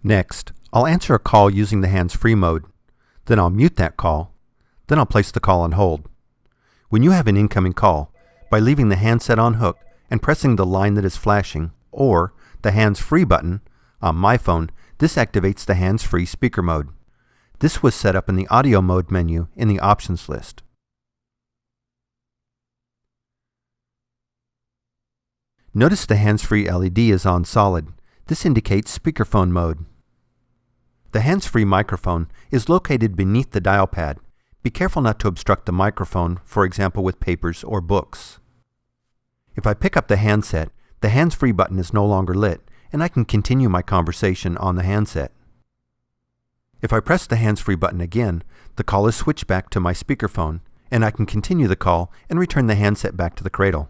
Next, I'll answer a call using the hands-free mode. Then I'll mute that call. Then I'll place the call on hold. When you have an incoming call, by leaving the handset on hook and pressing the line that is flashing, or the hands-free button, on my phone, this activates the hands-free speaker mode. This was set up in the audio mode menu in the options list. Notice the hands-free LED is on solid. This indicates speakerphone mode. The hands-free microphone is located beneath the dial pad. Be careful not to obstruct the microphone, for example with papers or books. If I pick up the handset, the hands-free button is no longer lit, and I can continue my conversation on the handset. If I press the hands-free button again, the call is switched back to my speakerphone, and I can continue the call and return the handset back to the cradle.